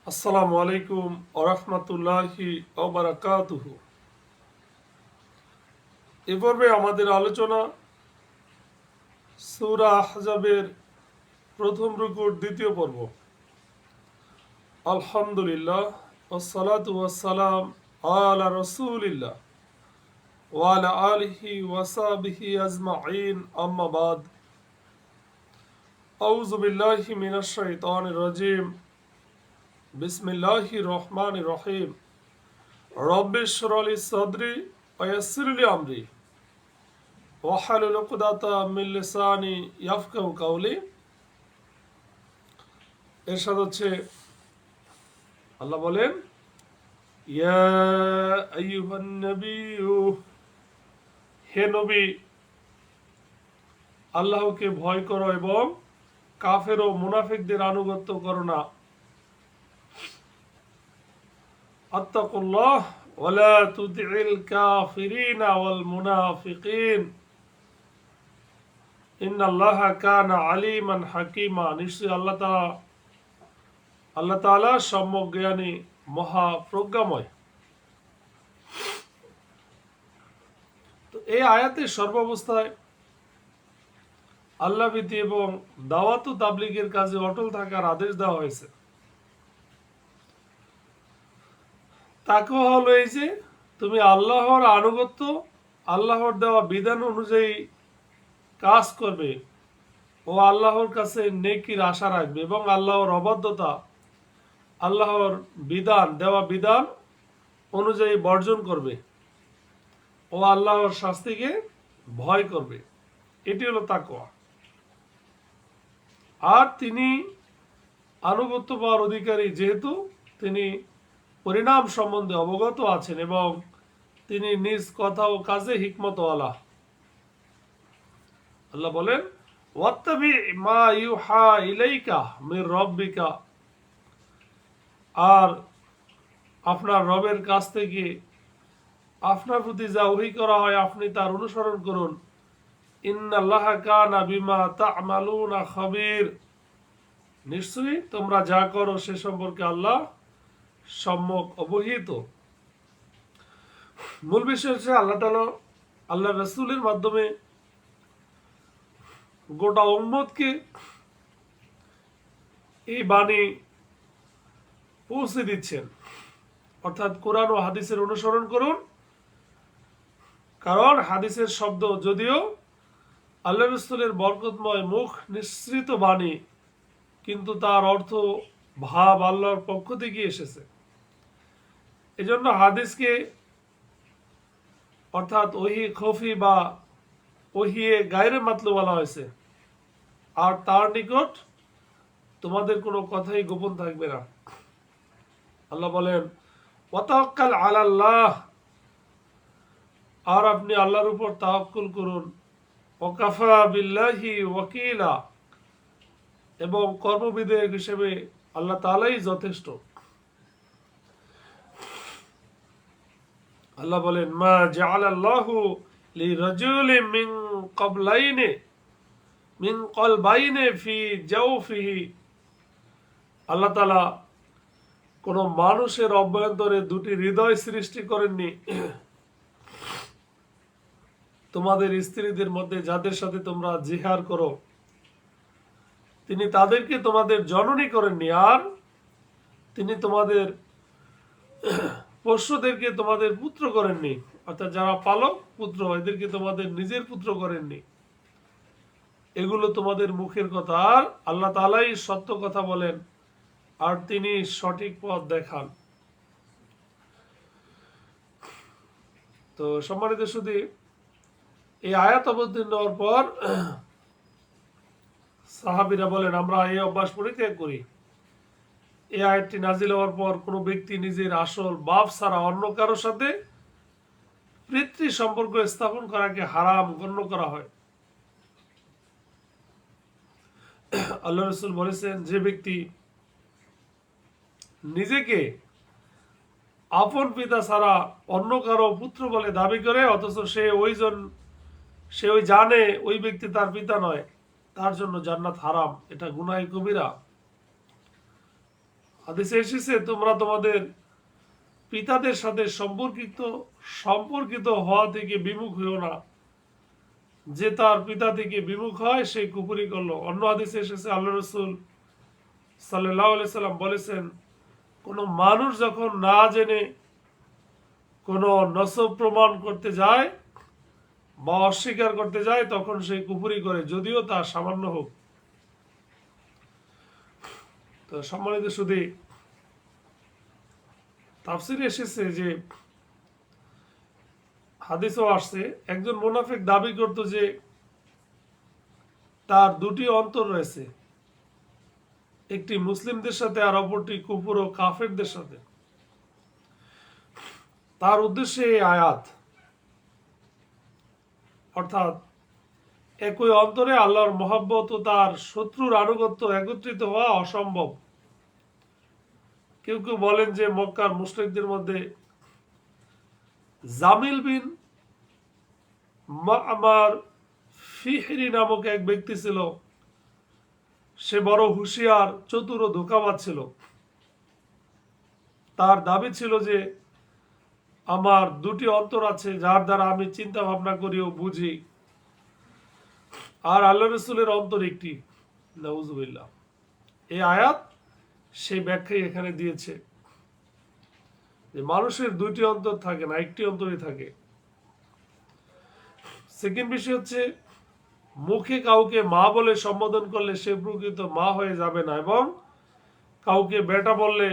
আসসালামু আলাইকুম ওরহমতুল্লাহি ওবারাকাতুহু। এ পর্বে আমাদের আলোচনা সূরা আহজাবের প্রথম রুকুর দ্বিতীয় পর্ব। আলহামদুলিল্লাহ ওয়াসসালাতু ওয়াসসালাম আলা রাসূলিল্লাহ ওয়া আলা আলিহি ওয়া সাহবিহি আজমাইন, আম্মা বাদ। আউযু বিল্লাহি মিনাশ শাইতানির রাজিম। বিসমিল্লাহির রহমানির রহিম। রব্বিশ ইশরাহ লি সাদরি ওয়া ইয়াসসির লি আমরি ওয়াহলুল উকদাতাম মিন লিসানি ইয়াফকাহু কাওলি। এরশাদ হচ্ছে, আল্লাহ বলেন, ইয়া আইয়ুহান নাবিয়্যু, হে নবী, আল্লাহকে ভয় করো এবং কাফের ও মুনাফিকদের আনুগত্য করো না। আত্তাকুল্লাহ ওয়া লা তুতি'ল কাফিরিনা ওয়াল মুনাফিকিন ইন্নাল্লাহা কানা আলিমান হাকিমা। নিশ্চয়ই আল্লাহ তাআলা সম্যক জ্ঞানী, মহাপ্রজ্ঞাময়। তো এই আয়াতের সর্বাবস্থায় আল্লাহ ভীতি এবং দাওয়াত ও তাবলীগের কাজে অটল থাকার আদেশ দেওয়া হয়েছে। তাকওয়া হলো এই যে তুমি আল্লাহর আনুগত্য, আল্লাহর দেওয়া বিধান অনুযায়ী কাজ করবে ও আল্লাহর কাছে নেকির আশা রাখবে এবং আল্লাহর অবাধ্যতা, আল্লাহর দেওয়া বিধান অনুযায়ী বর্জন করবে ও আল্লাহর শাস্তিকে ভয় করবে। এটি হলো তাকওয়া। আর তিনি আনুগত্য পাওয়ার অধিকারী, যেহেতু তিনি পরিণাম সম্বন্ধে অবগত আছেন এবং তিনি নিজ কথা ও কাজে হিকমতওয়ালা। আল্লাহ বলেন, ওয়াত্তাবি মা ইউহা ইলাইকা মির রাব্বিকা, আর আপনার রবের কাছ থেকে আপনার প্রতি যা ওহী করা হয় আপনি তার অনুসরণ করুন। ইন্নাল্লাহা কানা বিমা তা'মালুনা খাবীর, নিশ্চয়ই তোমরা যা করো সে সম্পর্কে আল্লাহ সম্যক অবহিত। মূল বিষয় হচ্ছে আল্লাহ তাআলা আল্লাহ রাসূলের মাধ্যমে গোটা উম্মতকে এই বাণী পৌঁছে দিচ্ছেন, অর্থাৎ কোরআন ও হাদিসের অনুসরণ করুন। কারণ হাদিসের শব্দ যদিও আল্লাহ রাসূলের বরকতময় মুখ নিঃসৃত বাণী, কিন্তু তার অর্থ ভাব আল্লাহর পক্ষ থেকে এসেছে। এজন্য হাদিসকে অর্থাৎ ওহী খফি বা ওহিয়ে গায়রে মাতলু বলা হয়েছে। আর তার নিকট তোমাদের কোনো কথাই গোপন থাকবে না। আল্লাহ বলেন, ওয়াতাওয়াক্কাল আলাল্লাহ, আর আপনি আল্লাহর উপর তাওয়াক্কুল করুন। ওয়াকাফা বিল্লাহি ওয়াকিলা, এবং কর্মবিধায়ক হিসেবে আল্লাহ তাআলাই যথেষ্ট। আল্লাহ বলেন, মা জাআলাল্লাহু লিরাজুলিন মিন কলবাইনি ফি জাওফিহি, আল্লাহ তাআলা কোন মানুষের অভ্যন্তরে দুটি হৃদয় সৃষ্টি করেননি। তোমাদের স্ত্রীদের মধ্যে যাদের সাথে তোমরা জিহার করো তিনি তাদেরকে তোমাদের জননী করেননি, আর তিনি তোমাদের পোষ্যদেরকে তোমাদের পুত্র করেননি, অর্থাৎ যারা পালক পুত্র এদেরকে তোমাদের নিজের পুত্র করেননি। এগুলো তোমাদের মুখের কথা, আর আল্লাহ তাআলাই সত্য কথা বলেন আর তিনি সঠিক পথ দেখান। তো সম্মানিত সুধী, এই আয়াত অবতীর্ণ হওয়ার পর সাহাবীরা বলেন, আমরা এই অভ্যাস পরিত্যাগ করি। এই আয়াতটি নাজিল হওয়ার পর কোনো ব্যক্তি নিজের আসল বাপ ছাড়া অন্য কারোর সাথে পিতৃ সম্পর্ক স্থাপন করাকে হারাম গণ্য করা হয়। আল্লাহ রাসূল বলেছেন, যে ব্যক্তি নিজেকে আপন পিতা ছাড়া অন্য কারো পুত্র বলে দাবি করে অথচ সে জানে ওই ব্যক্তি তার পিতা নয়, তার জন্য জান্নাত হারাম। এটা গুনাহে কবিরা। হাদিসে এসেছে তোমরা তোমাদের পিতাদের সাথে সম্পর্কিত হওয়া থেকে বিমুখ হইও না, যে তার পিতা থেকে বিমুখ হয় সে কুফরি করলো। অন্য হাদিসে এসেছে আল্লাহ রসুল সাল্লাল্লাহু আলাইহি সাল্লাম বলেছেন, কোন মানুষ যখন না জেনে কোন নসব প্রমাণ করতে যায় বা অস্বীকার করতে যায় তখন সে কুফরি করে, যদিও তা সামান্য হোক। তো সম্মানিত শুধু তাফসিরে এসেছে যে হাদিসও আসছে, একজন মুনাফিক দাবি করত যে তার দুটি অন্তর রয়েছে, একটি মুসলিমদের সাথে আর অপরটি কুফর ও কাফেরদের সাথে। তার উদ্দেশ্যে এই আয়াত, অর্থাৎ একই অন্তরে আল্লাহর মহব্বত ও তার শত্রুর আনুগত্য একত্রিত হওয়া অসম্ভব। কেউ কেউ বলেন যে মক্কার মুশরিকদের মধ্যে জামিল বিন মা'মার ফিহরি নামক এক ব্যক্তি ছিল। সে বড় হুঁশিয়ার, চতুর ও ধোঁকাবাজ ছিল। তার দাবি ছিল যে আমার দুটি অন্তর আছে, যার দ্বারা আমি চিন্তা ভাবনা করি ও বুঝি, আর আল্লাহ রসুলের অন্তর একটি। নাউজুবিল্লাহ। এই আয়াত সেই ব্যাখ্যাই এখানে দিয়েছে যে মানুষের দুইটি অন্তর থাকে না, একটি অন্তরই থাকে। সেকেন্ড বিষয় হচ্ছে, মুখে কাউকে মা বলে সম্বোধন করলে সে প্রকৃত মা হয়ে যাবে না, এবং কাউকে বেটা বললে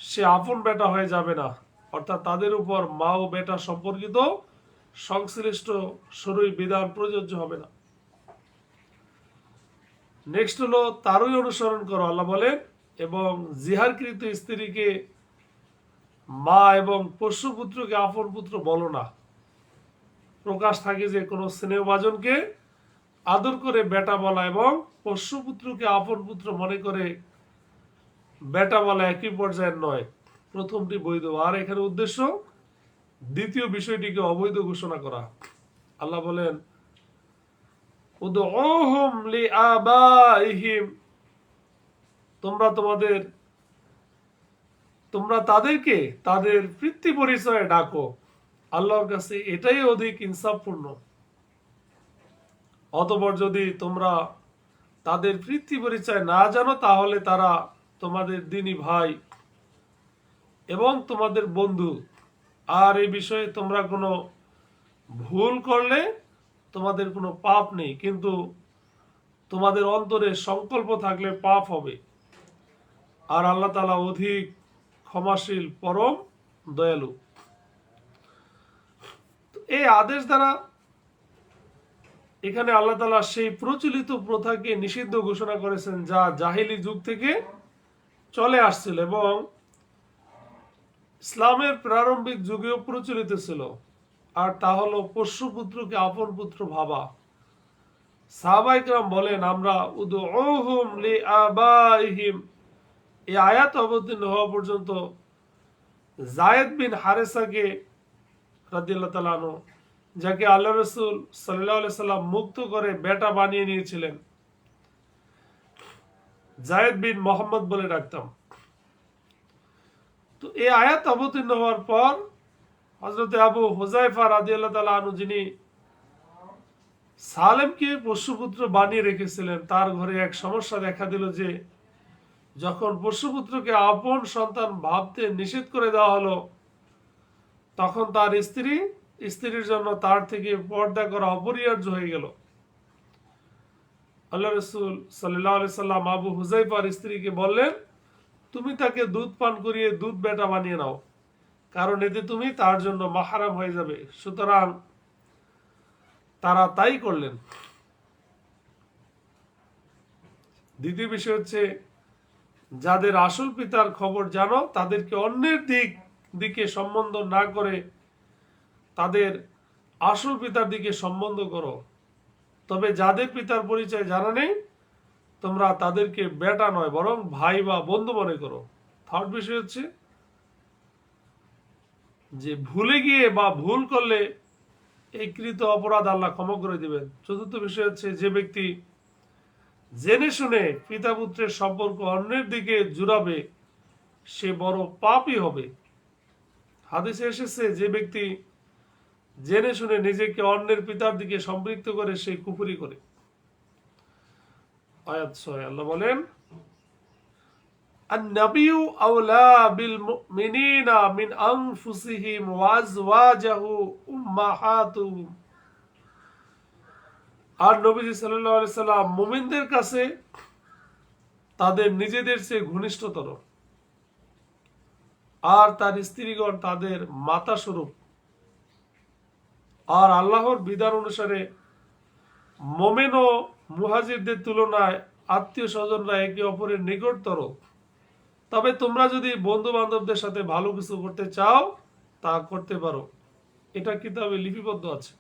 সে আপন বেটা হয়ে যাবে না, অর্থাৎ তাদের উপর মা ও বেটা সম্পর্কিত সংশ্লিষ্ট শরঈ বিধান প্রযোজ্য হবে না। নেক্সট হলো তারই অনুসরণ করো, আল্লাহ বলেন, এবং জিহারকৃত স্ত্রীকে মা এবং পোষ্যপুত্রকে আপন পুত্র বলো না। প্রকাশ থাকে যে কোনো স্নেহভাজনকে আদর করে বেটা বলা এবং পোষ্যপুত্রকে আপন পুত্র মনে করে বেটা বলা একই পর্যায়ের নয়। প্রথমটি বৈধ, আর এখানে উদ্দেশ্য দ্বিতীয় বিষয়টিকে অবৈধ ঘোষণা করা। আল্লাহ বলেন, উদউহুম লিআবাইহিম, তোমরা তাদেরকে তাদের পিতৃ পরিচয়ে ডাকো। আল্লাহর কাছে এটাই অধিক ইনসাফপূর্ণ। অতঃপর যদি তোমরা তাদের পিতৃ পরিচয় না জানো তাহলে তারা তোমাদের দিনী ভাই এবং তোমাদের বন্ধু, আর এই বিষয়ে তোমরা কোনো ভুল করলে তোমাদের কোনো পাপ নেই, কিন্তু তোমাদের অন্তরে সংকল্প থাকলে পাপ হবে। আর আল্লাহ তাআলা অধিক ক্ষমাশীল, পরম দয়ালু। এই আদেশ দ্বারা এখানে আল্লাহ তাআলা সেই প্রচলিত প্রথাকে নিষিদ্ধ ঘোষণা করেছেন যা জাহিলি যুগ থেকে চলে আসছিল এবং ইসলামের প্রারম্ভিক যুগেও প্রচলিত ছিল, আর তা হলো পোষ্যপুত্রকে আপন পুত্র ভাবা। সাহাবায়ে কেরাম বলেন, আমরা উদউহুম লিআবাইহিম এই আয়াত অবতীর্ণ হওয়া পর্যন্ত যায়েদ বিন হারেসাকে রাদিয়াল্লাহু তাআলা আনহু, যাকে আল্লাহ রসুল সাল্লাল্লাহু আলাইহি সাল্লাম মুক্ত করে বেটা বানিয়ে নিয়েছিলেন, যায়েদ বিন মোহাম্মদ বলে ডাকতাম। তো এই আয়াত অবতীর্ণ হওয়ার পর হযরত আবু হুযায়ফা রাদিয়াল্লাহু তাআলা আনহু, যিনি সালেমকে পোষ্যপুত্র বানিয়ে রেখেছিলেন, তার ঘরে এক সমস্যা দেখা দিল যে যখন পোষ্যপুত্রকে আপন সন্তান ভাবতে নিষেধ করে দেওয়া হলো, তখন তার স্ত্রীর জন্য তার থেকে পর্দা করা অপরিহার্য হয়ে গেল। আল্লাহ রসুল সাল্লাল্লাহু আলাইহি সাল্লাম আবু হুযায়ফার স্ত্রীকে বললেন, তুমি তাকে দুধ পান করিয়ে দুধ বেটা বানিয়ে নাও, কারণ এতে তুমি তার জন্য মাহরাম হয়ে যাবে। সুতরাং তারা তাই করলেন। দ্বিতীয় বিষয় হচ্ছে, যাদের আসল পিতার খবর জানো তাদেরকে অন্যের দিকে সম্বন্ধ না করে তাদের আসল পিতার দিকে সম্বন্ধ করো। তবে যাদের পিতার পরিচয় জানা নেই তোমরা তাদেরকে বেটা নয় বরং ভাই বা বন্ধু মনে করো। থার্ড বিষয় হচ্ছে যে ভুলে গিয়ে বা ভুল করলে এই কৃত অপরাধ আল্লাহ ক্ষমা করে দিবেন। চতুর্থ বিষয় হচ্ছে, যে ব্যক্তি জেনে শুনে পিতা পুত্রের সম্পর্ক অন্যের দিকে জুড়াবে, সে বড় পাপী হবে। হাদিসে এসেছে, যে ব্যক্তি জেনে শুনে নিজেকে অন্যের পিতার দিকে সম্পৃক্ত করে সে কুফরি করে। আয়াত 6 আল্লাহ বলেন, আন-নাবিয়্যু আওলা বিল মুমিনিনা মিন আনফুসিহিম ওয়া আজওয়াজুহু উম্মাহাতুহুম। আর নবীজি সাল্লাল্লাহু আলাইহি সাল্লাম মুমিনদের কাছে তাদের নিজেদের চেয়ে ঘনিষ্ঠতর, আর তার স্ত্রীগণ তাদের মাতা স্বরূপ। আর আল্লাহর বিধান অনুসারে মোমেন ও মুহাজিরদের তুলনায় আত্মীয় স্বজনরা একে অপরের নিকটতর। তবে তোমরা যদি বন্ধু বান্ধবদের সাথে ভালো কিছু করতে চাও তা করতে পারো, এটা কিতাবে লিপিবদ্ধ আছে।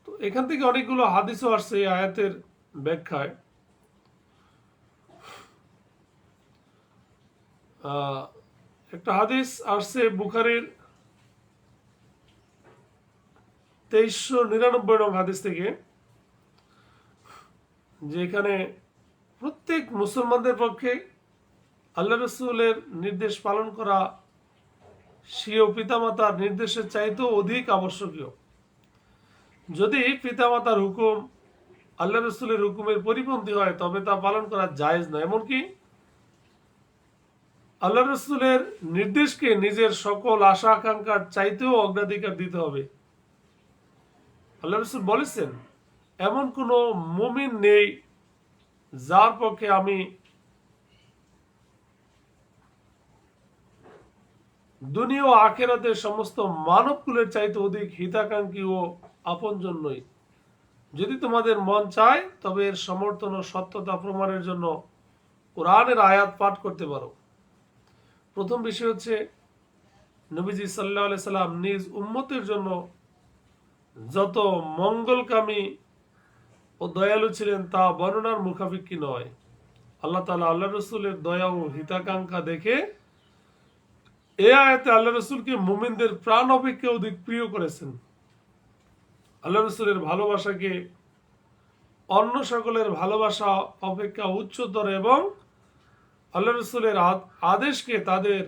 তো এখান থেকে অনেকগুলো হাদিসও আসছে এই আয়াতের ব্যাখ্যায়। একটা হাদিস আসছে বুখারীর 2399 নং হাদিস থেকে, যেখানে প্রত্যেক মুসলমানদের পক্ষে আল্লাহ রসুলের নির্দেশ পালন করা স্বীয় পিতামাতার নির্দেশের চাইতেও অধিক আবশ্যকীয়। যদি পিতামাতার হুকুম আল্লাহ রসুলের হুকুমের পরিপন্থী হয় তবে তা পালন করা জায়েজ নয়। এমনকি আল্লাহ রসুলের নির্দেশকে নিজের সকল আশা আকাঙ্ক্ষার চাইতেও অগ্রাধিকার দিতে হবে। আল্লাহ রসুল বলেছেন, এমন কোন মুমিন নেই যার পক্ষে আমি দুনিয়া ও আখিরাতের সমস্ত মানবকুলের চাইতে অধিক হিতাকাঙ্ক্ষী ও আপনজন নই। যদি তোমাদের মন চায় তবে এর সমর্থন ও সত্যতা প্রমাণের জন্য কোরআনের আয়াত পাঠ করতে পারো। প্রথম বিষয় হচ্ছে, নবীজি সাল্লাল্লাহু আলাইহি সাল্লাম নিজ উম্মতের জন্য যত মঙ্গলকামী ও দয়ালু ছিলেন তা বর্ণনার মুখাপেক্ষী নয়। আল্লাহ তাআলা আল্লাহ রসুলের দয়া ও হিতাকাঙ্ক্ষা দেখে এ আয়াতে আল্লাহ রসুলকে মুমিনদের প্রাণ অপেক্ষা অধিক প্রিয় করেছেন। আল্লাহ রসুলের ভালোবাসাকে অন্য সকলের ভালোবাসা অপেক্ষা উচ্চতর এবং আল্লাহ রসুলের আদেশকে তাদের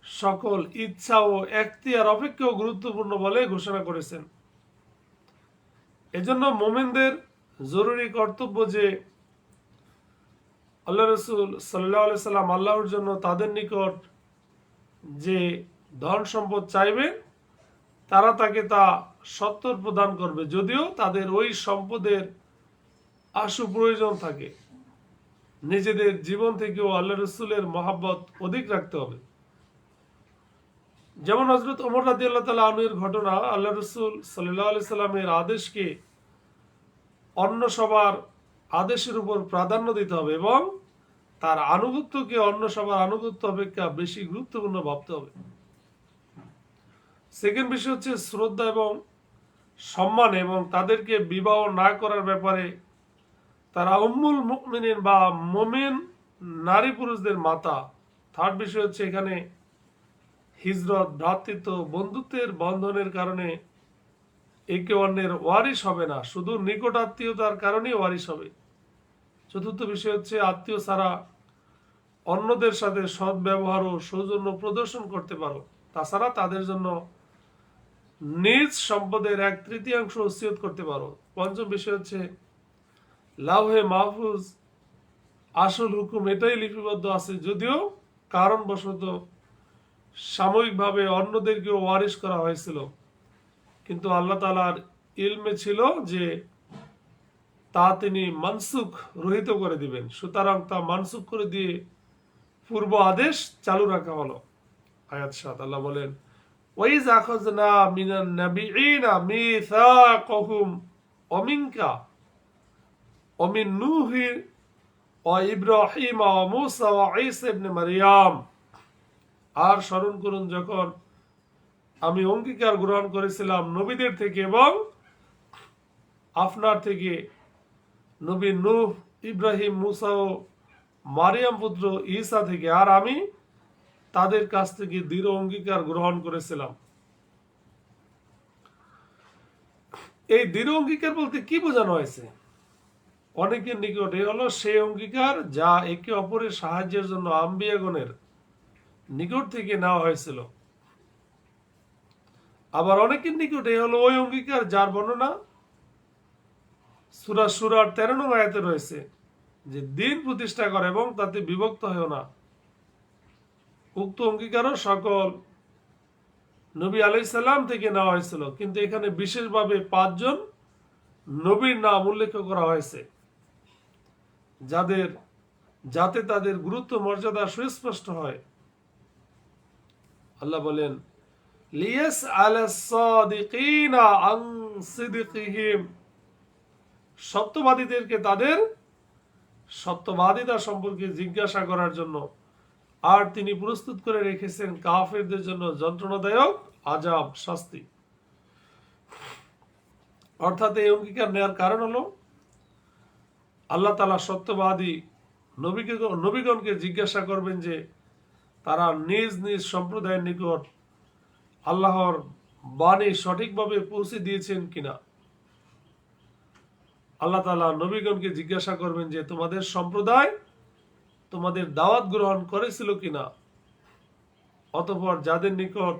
সকল ইচ্ছা ও এখতিয়ার অপেক্ষাও গুরুত্বপূর্ণ বলে ঘোষণা করেছেন। এজন্য মুমিনদের জরুরি কর্তব্য যে আল্লাহ রসুল সাল্লাল্লাহু আলাইহি সাল্লাম আল্লাহর জন্য তাদের নিকট যে ধন সম্পদ চাইবেন তারা তাকে তা সত্তর প্রদান করবে, যদিও তাদের ওই সম্পদের আশু প্রয়োজন থাকে। নিজেদের জীবন থেকেও আল্লাহ রসুলের মহাব্বত অধিক রাখতে হবে। যেমন হযরত ওমর রাদিয়াল্লাহু তাআলা আনহুর ঘটনা, আল্লাহ রসুল সাল্লাল্লাহু আলাইহি সাল্লামের আদেশকে অন্য সবার আদেশের উপর প্রাধান্য দিতে হবে এবং তার আনুগত্যকে অন্য সবার আনুগত্য অপেক্ষা বেশি গুরুত্বপূর্ণ ভাবতে হবে। সেকেন্ড বিষয় হচ্ছে শ্রদ্ধা এবং সম্মান এবং তাদেরকে বিবাহ না করার ব্যাপারে তারা উম্মুল মুমিনিন বা মুমিন নারী পুরুষদের মাতা। থার্ড বিষয় হচ্ছে, এখানে হিজরত, ভ্রাতৃত্ব, বন্ধুত্বের বন্ধনের কারণে একে অন্যের ওয়ারিশ হবে না, শুধু নিকট আত্মীয়তার কারণেই ওয়ারিশ হবে। চতুর্থ বিষয় হচ্ছে, আত্মীয় ছাড়া অন্যদের সাথে সৎ ব্যবহার ও সৌজন্য প্রদর্শন করতে পারো। তাছাড়া তাদের জন্য নিজ সম্পদের 1/3 ওসিয়ত করতে পারো। পঞ্চম বিষয় হচ্ছে, লাউহে মাহফুজ আসল হুকুম এটাই লিপিবদ্ধ আছে, যদিও কারণবশত সাময়িকভাবে অন্যদেরকেও ওয়ারিশ করা হয়েছিল, কিন্তু আল্লাহ তাআলার ইলমে ছিল যে তা তিনি মানসুখ রহিত করে দিবেন, সুতরাং তা মানসুখ করে দিয়ে পূর্ব আদেশ চালু রাখা হলো। আয়াত 7 আল্লাহ বলেন, ওয়াইজ আখাযনা মিনান নাবিয়িনা মিসাকাহুম ওয়া মিনকা ওয়া মিন নূহি ওয়া ইব্রাহিম ওয়া মূসা ওয়া ঈসা ইবনে মারইয়াম। আর স্মরণ করুন যখন আমি অঙ্গীকার গ্রহণ করেছিলাম নবীদের থেকে এবং আপনার থেকে, নবী নূহ, ইব্রাহিম, মূসা ও মারিয়াম পুত্র ঈসা থেকে, আর আমি তাদের কাছ থেকে দৃঢ় অঙ্গীকার গ্রহণ করেছিলাম। এই দৃঢ় অঙ্গীকার বলতে কি বোঝানো হয়েছে? অনেকের নিকটে হলো সেই অঙ্গীকার যা একে অপরের সাহায্যের জন্য আম্বিয়াগণের নিকট থেকে নেওয়া হয়েছিল। আবার অনেকের নিকটে হলো ওই অঙ্গীকার যার বর্ণনা সূরা শুরার 13 নং আয়াতে রয়েছে, যে দিন প্রতিষ্ঠা করে এবং তাতে বিভক্ত হয় না। উক্ত অঙ্গীকারও সকল নবী আলাইহিস সালাম থেকে নেওয়া হয়েছিল, কিন্তু এখানে বিশেষভাবে 5 জন নবীর নাম উল্লেখ করা হয়েছে, যাতে তাদের গুরুত্ব মর্যাদা সুস্পষ্ট হয়। আল্লাহ বলেন, লিয়াসআলাস-সাদিকিনা আন সিদকিহিম, সত্যবাদীদেরকে তাদের সত্যবাদিতা সম্পর্কে জিজ্ঞাসা করার জন্য। আর তিনি প্রস্তুত করে রেখেছেন কাফেরদের জন্য যন্ত্রণাদায়ক আযাব, শাস্তি। অর্থাৎ এই অঙ্গীকার নেওয়ার কারণ হলো আল্লাহ তাআলা সত্যবাদী নবীগণকে জিজ্ঞাসা করবেন যে তারা নিজ নিজ সম্প্রদায়ের নিকট আল্লাহর বাণী সঠিকভাবে পৌঁছে দিয়েছেন কিনা। আল্লাহ তাআলা নবীগণকে জিজ্ঞাসা করবেন যে তোমাদের সম্প্রদায় তোমাদের দাওয়াত গ্রহণ করেছিল কিনা। অতঃপর যাদের নিকট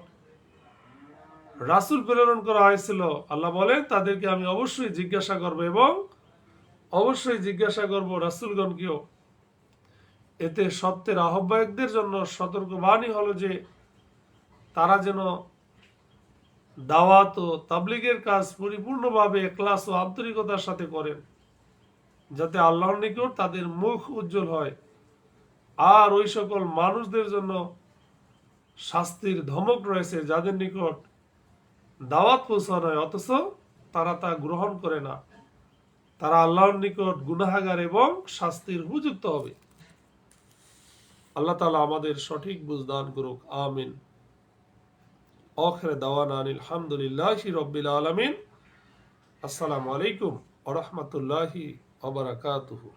রাসূল প্রেরণ করা হয়েছিল, আল্লাহ বলেন তাদেরকে আমি অবশ্যই জিজ্ঞাসা করব এবং অবশ্যই জিজ্ঞাসা করব রাসূলগণকেও। এতে সত্যের আহ্বায়কদের জন্য সতর্কবাণী হলো যে তারা যেন দাওয়াত ও তাবলীগের কাজ পরিপূর্ণভাবে ইখলাস ও আন্তরিকতার সাথে করেন, যাতে আল্লাহর নিকট তাদের মুখ উজ্জ্বল হয়। আর ওই সকল মানুষদের জন্য শাস্তির ধমক রয়েছে যাদের নিকট দাওয়াত পৌঁছানো হয় অথচ তারা তা গ্রহণ করে না। তারা আল্লাহর নিকট গুনাহগার এবং শাস্তির উপযুক্ত হবে। আল্লাহ তাআলা আমাদের সঠিক বুঝ দান করুক, আমিন। আখির দাওয়ানা আলহামদুলিল্লাহি রাব্বিল আলামিন। আসসালামু আলাইকুম ওয়া রাহমাতুল্লাহি ওয়া বারাকাতুহু।